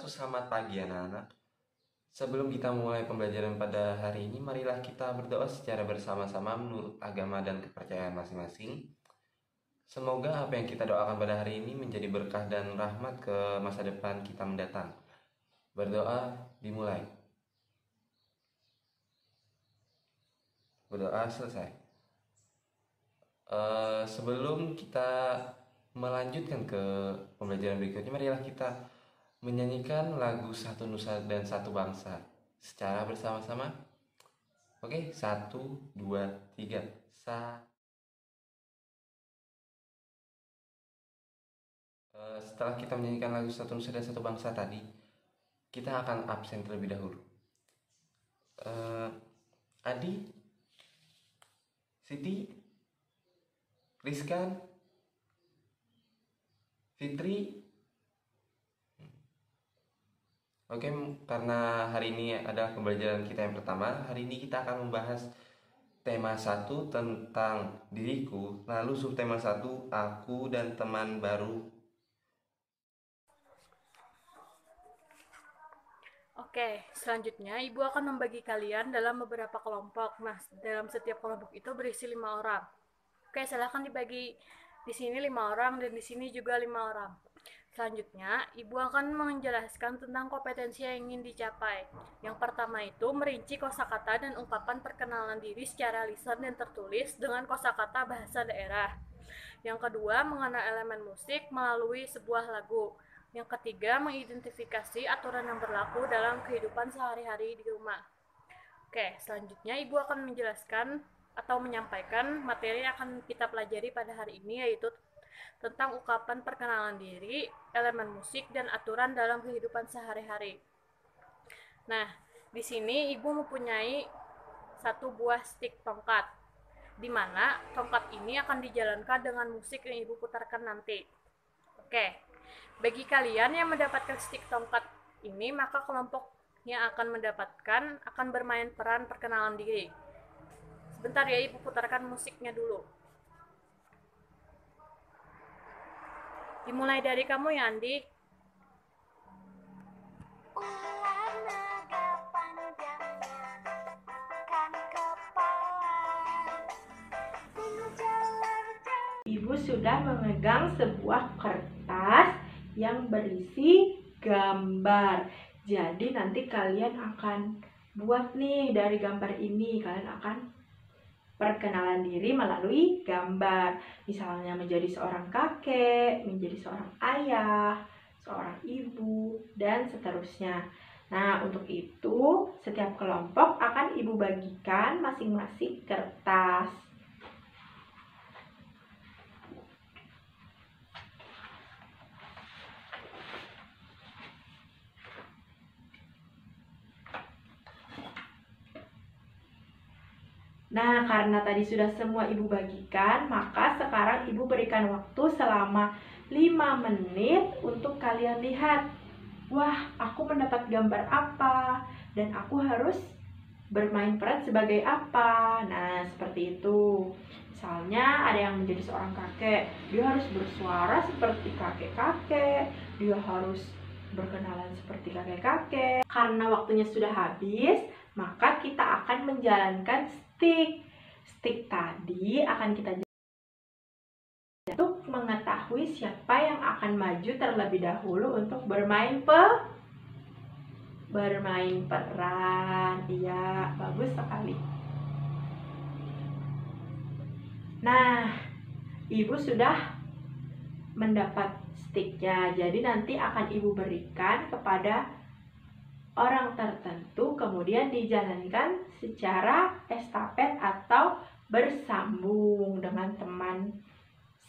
selamat pagi anak-anak. Sebelum kita mulai pembelajaran pada hari ini, marilah kita berdoa secara bersama-sama menurut agama dan kepercayaan masing-masing. Semoga apa yang kita doakan pada hari ini menjadi berkah dan rahmat ke masa depan kita mendatang. Berdoa dimulai. Berdoa selesai. Sebelum kita melanjutkan ke pembelajaran berikutnya, marilah kita menyanyikan lagu Satu Nusa dan Satu Bangsa secara bersama-sama. Oke, 1, 2, 3. Setelah kita menyanyikan lagu Satu Nusa dan Satu Bangsa tadi, kita akan absen terlebih dahulu. Adi, Siti, Rizkan, Fitri. Oke, karena hari ini adalah pembelajaran kita yang pertama, hari ini kita akan membahas tema 1 tentang diriku, lalu subtema 1 aku dan teman baru. Oke, selanjutnya Ibu akan membagi kalian dalam beberapa kelompok. Nah, dalam setiap kelompok itu berisi 5 orang. Oke, silahkan dibagi di sini 5 orang dan di sini juga 5 orang. Selanjutnya, Ibu akan menjelaskan tentang kompetensi yang ingin dicapai. Yang pertama itu merinci kosakata dan ungkapan perkenalan diri secara lisan dan tertulis dengan kosakata bahasa daerah. Yang kedua, mengenal elemen musik melalui sebuah lagu. Yang ketiga, mengidentifikasi aturan yang berlaku dalam kehidupan sehari-hari di rumah. Oke, selanjutnya Ibu akan menjelaskan atau menyampaikan materi yang akan kita pelajari pada hari ini, yaitu tentang ungkapan perkenalan diri, elemen musik, dan aturan dalam kehidupan sehari-hari. Nah, di sini Ibu mempunyai 1 buah stik tongkat, di mana tongkat ini akan dijalankan dengan musik yang Ibu putarkan nanti. Oke, bagi kalian yang mendapatkan stik tongkat ini, maka kelompok yang akan mendapatkan akan bermain peran perkenalan diri. Sebentar ya, Ibu putarkan musiknya dulu. Dimulai dari kamu ya, Andi. Ibu sudah memegang sebuah kertas yang berisi gambar. Jadi nanti kalian akan buat nih dari gambar ini, kalian akan perkenalan diri melalui gambar. Misalnya menjadi seorang kakek, menjadi seorang ayah, seorang ibu, dan seterusnya. Nah, untuk itu setiap kelompok akan Ibu bagikan masing-masing kertas. Nah, karena tadi sudah semua Ibu bagikan, maka sekarang Ibu berikan waktu selama 5 menit untuk kalian lihat. Wah, aku mendapat gambar apa? Dan aku harus bermain peran sebagai apa? Nah, seperti itu. Misalnya ada yang menjadi seorang kakek, dia harus bersuara seperti kakek-kakek, dia harus berkenalan seperti kakek-kakek. Karena waktunya sudah habis, maka kita akan menjalankan stik tadi akan kita untuk mengetahui siapa yang akan maju terlebih dahulu untuk bermain peran. Iya, bagus sekali. Nah, Ibu sudah mendapat stiknya, jadi nanti akan Ibu berikan kepada orang tertentu, kemudian dijalankan secara estafet atau bersambung dengan teman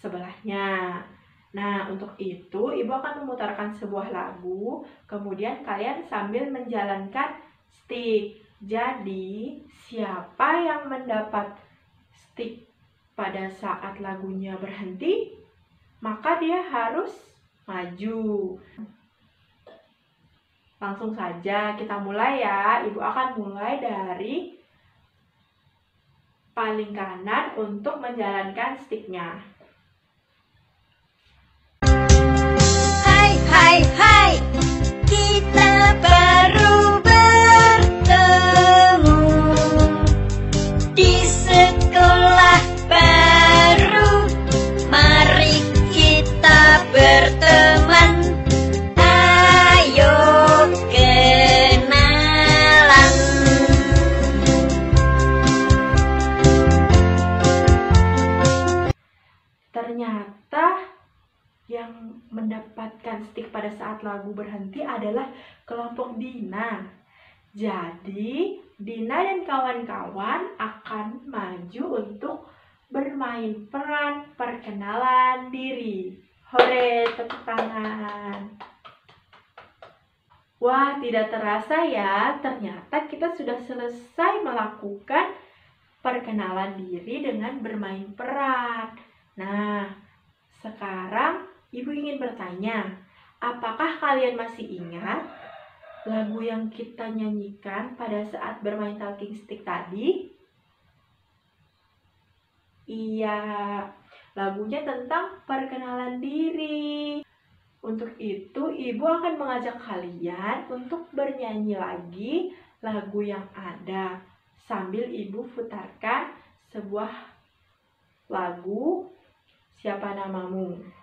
sebelahnya. Nah, untuk itu Ibu akan memutarkan sebuah lagu, kemudian kalian sambil menjalankan stik. Jadi, siapa yang mendapat stik pada saat lagunya berhenti, maka dia harus maju. Langsung saja kita mulai ya. Ibu akan mulai dari paling kanan untuk menjalankan stiknya. Hai, hai, hai. kita baru bertemu di sekolah baru. Mari kita berteman, ayo kenalan. Ternyata yang mendapatkan stik pada saat lagu berhenti adalah kelompok Dina. Jadi, Dina dan kawan-kawan akan maju untuk bermain peran perkenalan diri. Hore, tepuk tangan. Wah, tidak terasa ya, ternyata kita sudah selesai melakukan perkenalan diri dengan bermain peran. Nah, sekarang Ibu ingin bertanya, apakah kalian masih ingat lagu yang kita nyanyikan pada saat bermain talking stick tadi? Iya, lagunya tentang perkenalan diri. Untuk itu, Ibu akan mengajak kalian untuk bernyanyi lagi lagu yang ada sambil Ibu putarkan sebuah lagu Siapa Namamu.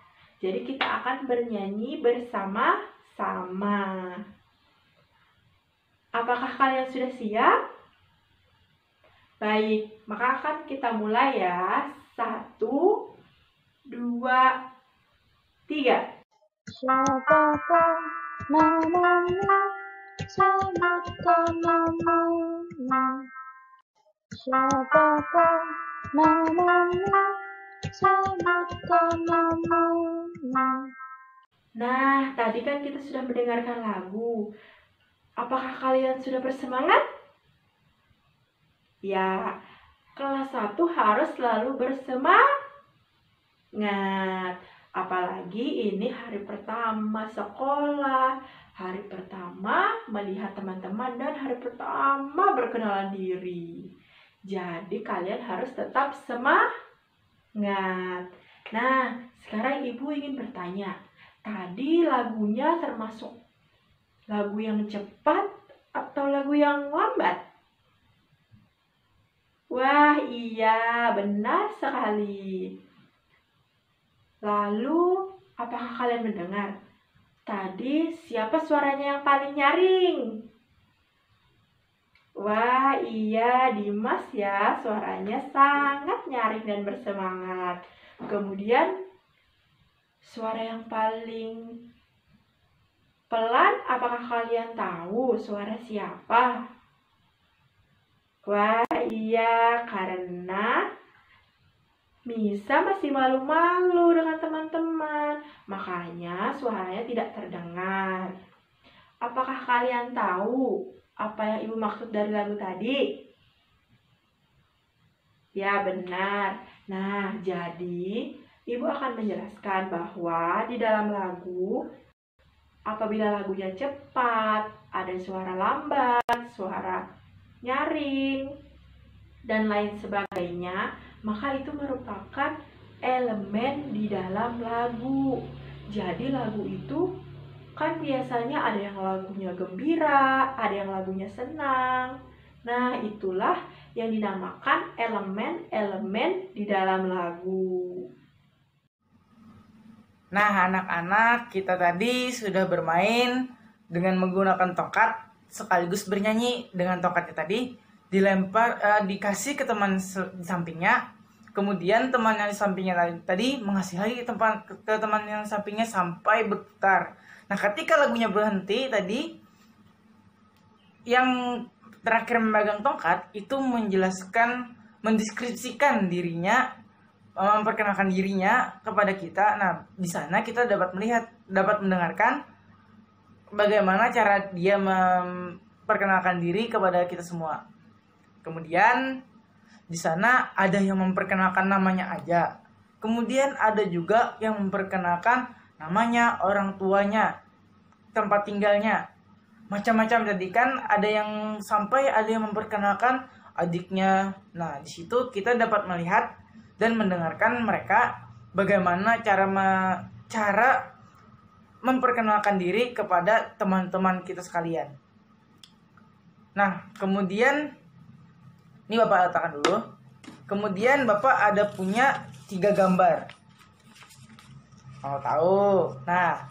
Jadi kita akan bernyanyi bersama-sama. Apakah kalian sudah siap? Baik, maka akan kita mulai ya. 1, 2, 3. Siapakah namamu? Sebutkan namamu. Siapakah namamu? Sebutkan namamu. Nah, tadi kan kita sudah mendengarkan lagu. Apakah kalian sudah bersemangat? Ya, kelas 1 harus selalu bersemangat. Apalagi ini hari pertama sekolah, hari pertama melihat teman-teman, dan hari pertama berkenalan diri. Jadi kalian harus tetap semangat. Nah, sekarang Ibu ingin bertanya, tadi lagunya termasuk lagu yang cepat atau lagu yang lambat? Wah, iya, benar sekali. Lalu, apakah kalian mendengar? Tadi siapa suaranya yang paling nyaring? Wah, iya, Dimas ya, suaranya sangat nyaring dan bersemangat. Kemudian, suara yang paling pelan, apakah kalian tahu suara siapa? Wah, iya, karena Misa masih malu-malu dengan teman-teman, makanya suaranya tidak terdengar. Apakah kalian tahu apa yang Ibu maksud dari lagu tadi? Ya, benar. Nah, jadi Ibu akan menjelaskan bahwa di dalam lagu, apabila lagunya cepat, ada suara lambat, suara nyaring, dan lain sebagainya, maka itu merupakan elemen di dalam lagu. Jadi lagu itu kan biasanya ada yang lagunya gembira, ada yang lagunya senang. Nah, itulah yang dinamakan elemen-elemen di dalam lagu. Nah, anak-anak, kita tadi sudah bermain dengan menggunakan tongkat sekaligus bernyanyi dengan tongkatnya tadi. Dilempar, dikasih ke teman di sampingnya, kemudian teman yang di sampingnya tadi mengasih lagi ke teman yang di sampingnya sampai berputar. Nah, ketika lagunya berhenti tadi, yang terakhir memegang tongkat itu mendeskripsikan dirinya, memperkenalkan dirinya kepada kita. Nah, di sana kita dapat mendengarkan bagaimana cara dia memperkenalkan diri kepada kita semua. Kemudian di sana ada yang memperkenalkan namanya aja. Kemudian ada juga yang memperkenalkan namanya, orang tuanya, tempat tinggalnya. Macam-macam, tadi kan ada yang memperkenalkan adiknya. Nah, di situ kita dapat melihat dan mendengarkan mereka bagaimana cara memperkenalkan diri kepada teman-teman kita sekalian. Nah, kemudian ini Bapak letakkan dulu. Kemudian Bapak ada punya 3 gambar. Mau tahu? Nah,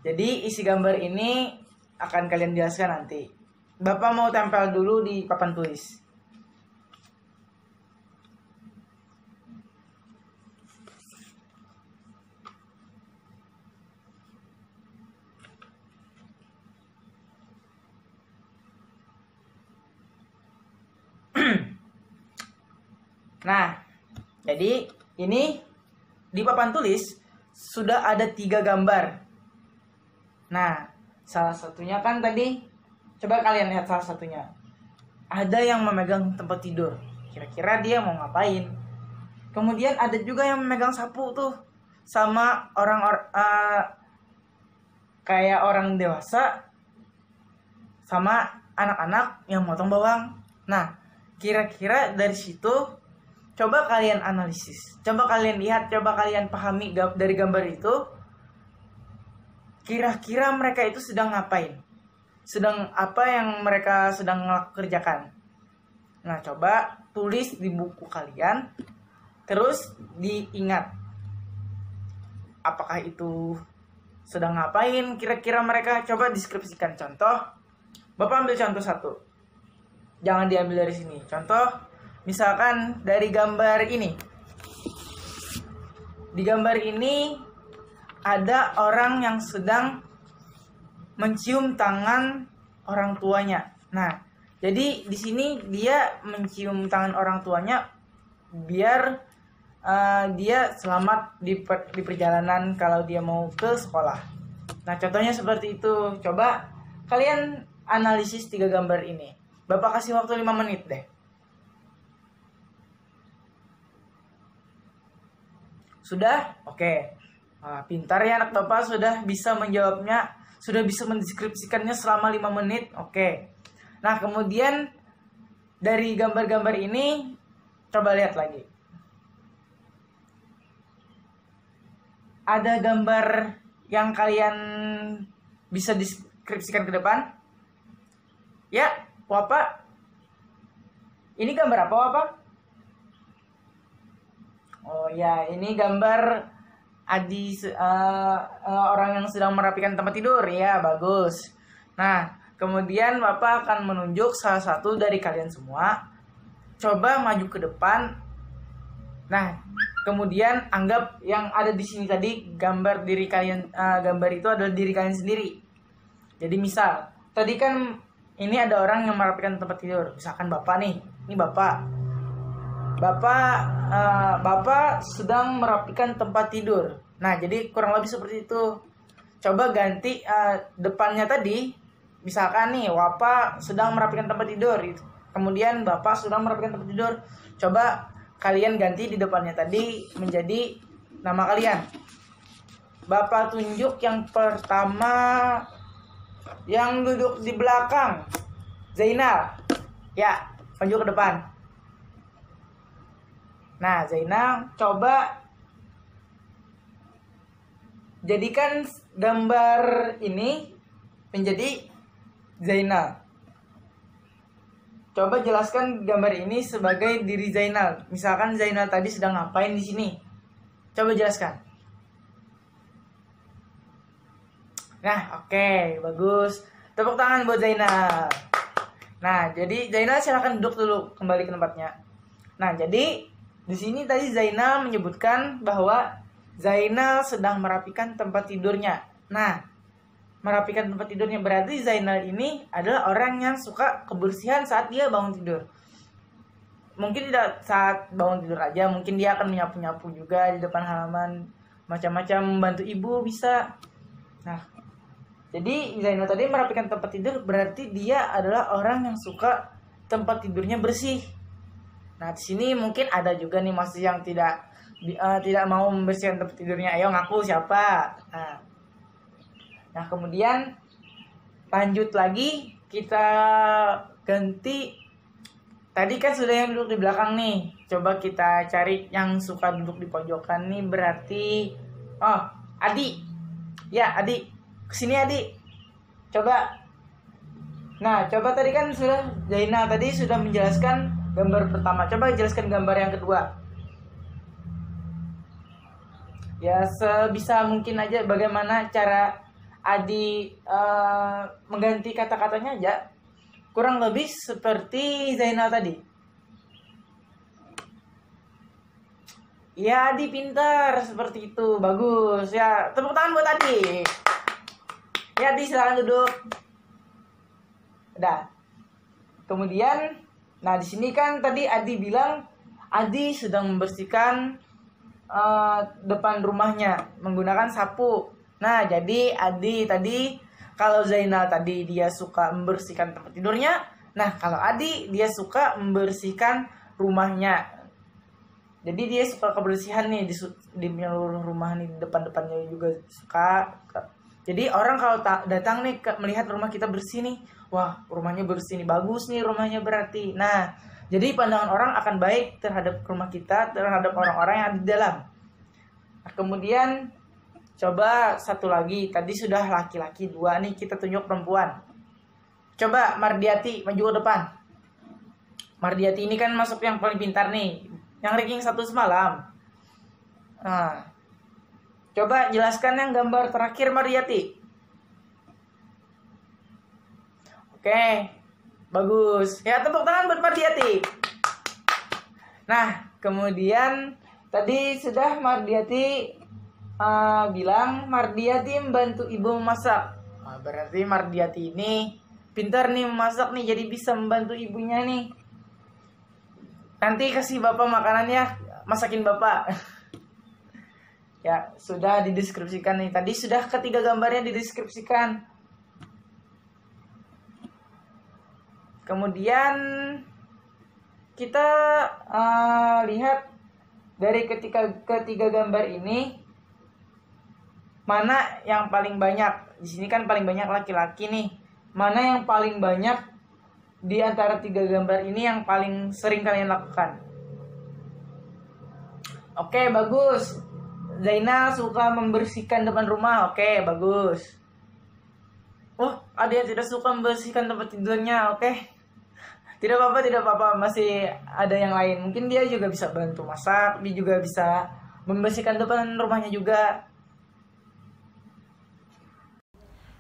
jadi isi gambar ini akan kalian jelaskan nanti. Bapak mau tempel dulu di papan tulis. Nah, jadi ini di papan tulis sudah ada 3 gambar. Nah, salah satunya kan tadi, coba kalian lihat salah satunya. Ada yang memegang tempat tidur. Kira-kira dia mau ngapain? Kemudian ada juga yang memegang sapu tuh, sama kayak orang dewasa, sama anak-anak yang motong bawang. Nah, kira-kira dari situ coba kalian analisis, coba kalian lihat, coba kalian pahami dari gambar itu. Kira-kira mereka itu sedang ngapain? Sedang apa yang mereka sedang kerjakan? Nah, coba tulis di buku kalian, terus diingat. Apakah itu sedang ngapain? Kira-kira mereka, coba deskripsikan. Contoh, Bapak ambil contoh satu. Jangan diambil dari sini. Contoh, misalkan dari gambar ini. Di gambar ini ada orang yang sedang mencium tangan orang tuanya. Nah, jadi di sini dia mencium tangan orang tuanya biar dia selamat di perjalanan kalau dia mau ke sekolah. Nah, contohnya seperti itu. Coba kalian analisis 3 gambar ini. Bapak kasih waktu 5 menit deh. Sudah? Oke. Nah, pintar ya anak Bapak, sudah bisa menjawabnya, sudah bisa mendeskripsikannya selama 5 menit. Oke. Nah, kemudian dari gambar-gambar ini coba lihat lagi. Ada gambar yang kalian bisa deskripsikan ke depan? Ya, Bapak. Ini gambar apa, Bapak? Oh ya, ini gambar orang yang sedang merapikan tempat tidur. Ya, bagus. Nah, kemudian Bapak akan menunjuk salah satu dari kalian semua. Coba maju ke depan. Nah, kemudian anggap yang ada di sini tadi gambar diri kalian, gambar itu adalah diri kalian sendiri. Jadi misal, tadi kan ini ada orang yang merapikan tempat tidur. Misalkan Bapak nih, ini Bapak. Bapak sedang merapikan tempat tidur. Nah, jadi kurang lebih seperti itu. Coba ganti depannya tadi. Misalkan nih, Bapak sedang merapikan tempat tidur. Kemudian Bapak sedang merapikan tempat tidur. Coba kalian ganti di depannya tadi menjadi nama kalian. Bapak tunjuk yang pertama yang duduk di belakang. Zainal. Ya, maju ke depan. Nah, Zainal, coba jadikan gambar ini menjadi Zainal. Coba jelaskan gambar ini sebagai diri Zainal. Misalkan Zainal tadi sedang ngapain di sini? Coba jelaskan. Nah, oke, bagus. Tepuk tangan buat Zainal. Nah, jadi Zainal silahkan duduk dulu, kembali ke tempatnya. Nah, jadi di sini tadi Zainal menyebutkan bahwa Zainal sedang merapikan tempat tidurnya. Nah, merapikan tempat tidurnya berarti Zainal ini adalah orang yang suka kebersihan saat dia bangun tidur. Mungkin tidak saat bangun tidur aja, mungkin dia akan menyapu-nyapu juga di depan halaman, macam-macam, membantu ibu bisa. Nah, jadi Zainal tadi merapikan tempat tidur berarti dia adalah orang yang suka tempat tidurnya bersih. Nah, di sini mungkin ada juga nih masih yang tidak mau membersihkan tempat tidurnya. Ayo ngaku siapa? Nah, kemudian lanjut lagi, kita ganti. Tadi kan sudah yang duduk di belakang nih. Coba kita cari yang suka duduk di pojokan nih, berarti Adi. Ya, Adi, kesini Adi. Coba. Nah, coba tadi kan Zainal tadi sudah menjelaskan gambar pertama. Coba jelaskan gambar yang kedua. Ya, sebisa mungkin aja bagaimana cara Adi mengganti kata-katanya aja. Kurang lebih seperti Zainal tadi. Ya, Adi pintar seperti itu. Bagus. Ya, tepuk tangan buat Adi. Ya, Adi silakan duduk. Udah. Kemudian, nah di sini kan tadi Adi bilang Adi sedang membersihkan depan rumahnya menggunakan sapu. Nah, jadi Adi tadi, kalau Zainal tadi dia suka membersihkan tempat tidurnya, nah kalau Adi dia suka membersihkan rumahnya. Jadi dia suka kebersihan nih di seluruh rumah nih, depan-depannya juga suka. Jadi orang kalau datang nih melihat rumah kita bersih nih, wah rumahnya bersih nih, bagus nih rumahnya berarti. Nah, jadi pandangan orang akan baik terhadap rumah kita, terhadap orang-orang yang ada di dalam. Nah, kemudian coba satu lagi, tadi sudah laki-laki 2 nih, kita tunjuk perempuan. Coba Mardiati maju ke depan. Mardiati ini kan masuk yang paling pintar nih, yang ranking 1 semalam. Nah, coba jelaskan yang gambar terakhir Mardiati. Oke, bagus. Ya, tepuk tangan buat Mardiati. Nah, kemudian tadi sudah Mardiati bilang Mardiati membantu ibu memasak. Nah, berarti Mardiati ini pintar nih memasak nih, jadi bisa membantu ibunya nih. Nanti kasih bapak makanan ya, masakin bapak. Ya, sudah dideskripsikan nih. Tadi sudah ketiga gambarnya dideskripsikan. Kemudian kita lihat dari ketiga gambar ini mana yang paling banyak. Di sini kan paling banyak laki-laki nih. Mana yang paling banyak di antara 3 gambar ini yang paling sering kalian lakukan? Oke, bagus. Zainal suka membersihkan depan rumah. Oke, bagus. Oh, ada yang tidak suka membersihkan tempat tidurnya. Oke. Tidak apa-apa, masih ada yang lain. Mungkin dia juga bisa bantu masak, dia juga bisa membersihkan depan rumahnya juga.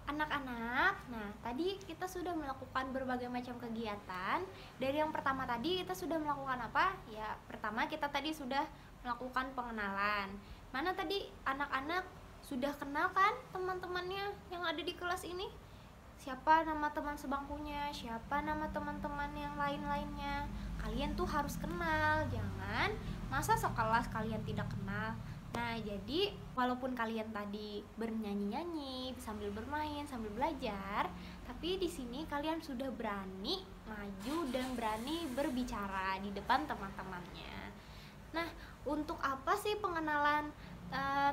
Anak-anak, nah tadi kita sudah melakukan berbagai macam kegiatan. Dari yang pertama tadi kita sudah melakukan apa? Ya, pertama kita tadi sudah melakukan pengenalan. Mana tadi anak-anak sudah kenal kan teman-temannya yang ada di kelas ini? Siapa nama teman sebangkunya, siapa nama teman-teman yang lain-lainnya. Kalian tuh harus kenal, jangan masa sekelas kalian tidak kenal. Nah, jadi walaupun kalian tadi bernyanyi-nyanyi, sambil bermain, sambil belajar, tapi di sini kalian sudah berani maju dan berani berbicara di depan teman-temannya. Nah, untuk apa sih pengenalan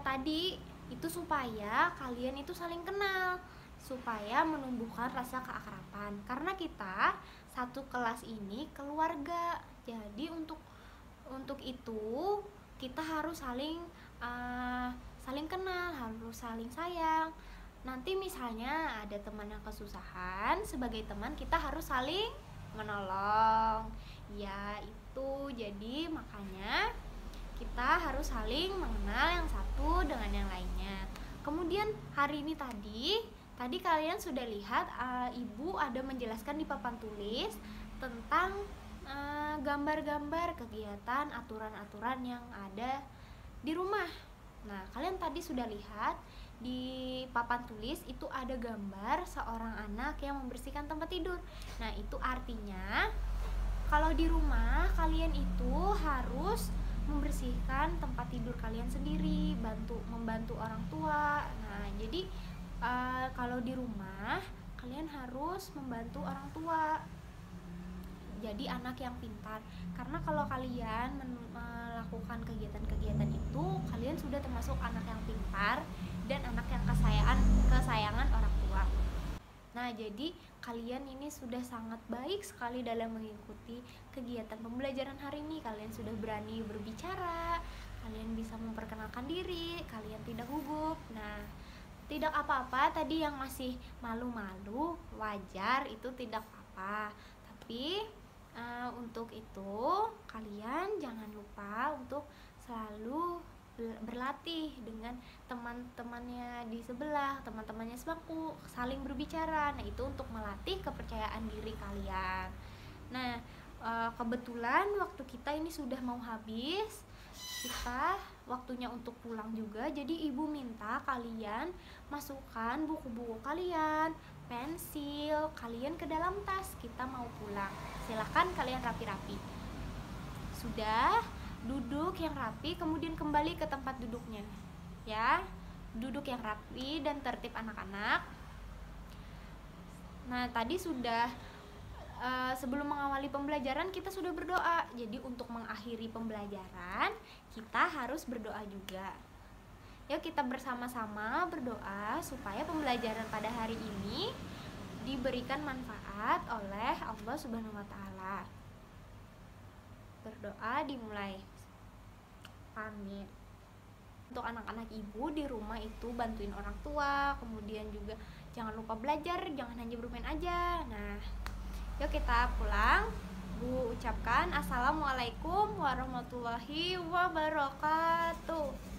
tadi? Itu supaya kalian itu saling kenal, supaya menumbuhkan rasa keakraban. Karena kita satu kelas ini keluarga. Jadi untuk itu kita harus saling kenal, harus saling sayang. Nanti misalnya ada teman yang kesusahan, sebagai teman kita harus saling menolong. Ya, itu. Jadi makanya kita harus saling mengenal yang satu dengan yang lainnya. Kemudian hari ini tadi kalian sudah lihat ibu ada menjelaskan di papan tulis tentang gambar-gambar kegiatan, aturan-aturan yang ada di rumah. Nah, kalian tadi sudah lihat di papan tulis itu ada gambar seorang anak yang membersihkan tempat tidur. Nah, itu artinya kalau di rumah kalian itu harus membersihkan tempat tidur kalian sendiri, membantu orang tua. Nah, jadi kalau di rumah kalian harus membantu orang tua. Jadi anak yang pintar. Karena kalau kalian melakukan kegiatan-kegiatan itu, kalian sudah termasuk anak yang pintar dan anak yang kesayangan orang tua. Nah, jadi kalian ini sudah sangat baik sekali dalam mengikuti kegiatan pembelajaran hari ini. Kalian sudah berani berbicara, kalian bisa memperkenalkan diri, kalian tidak gugup. Nah, Tidak apa-apa, tadi yang masih malu-malu wajar, itu tidak apa-apa. Tapi untuk itu kalian jangan lupa untuk selalu berlatih dengan teman-temannya di sebelah, teman-temannya sebangku, saling berbicara. Nah, itu untuk melatih kepercayaan diri kalian. Nah, kebetulan waktu kita ini sudah mau habis, kita waktunya untuk pulang juga. Jadi ibu minta kalian masukkan buku-buku kalian, pensil kalian ke dalam tas, kita mau pulang. Silahkan kalian rapi-rapi. Sudah, duduk yang rapi, kemudian kembali ke tempat duduknya ya. Duduk yang rapi dan tertib anak-anak. Nah, tadi sudah sebelum mengawali pembelajaran kita sudah berdoa. Jadi untuk mengakhiri pembelajaran kita harus berdoa juga. Yuk kita bersama-sama berdoa supaya pembelajaran pada hari ini diberikan manfaat oleh Allah Subhanahu wa taala. Berdoa dimulai. Amin. Untuk anak-anak ibu di rumah itu bantuin orang tua, kemudian juga jangan lupa belajar, jangan hanya bermain aja. Nah, yuk kita pulang. Bu ucapkan Assalamualaikum warahmatullahi wabarakatuh.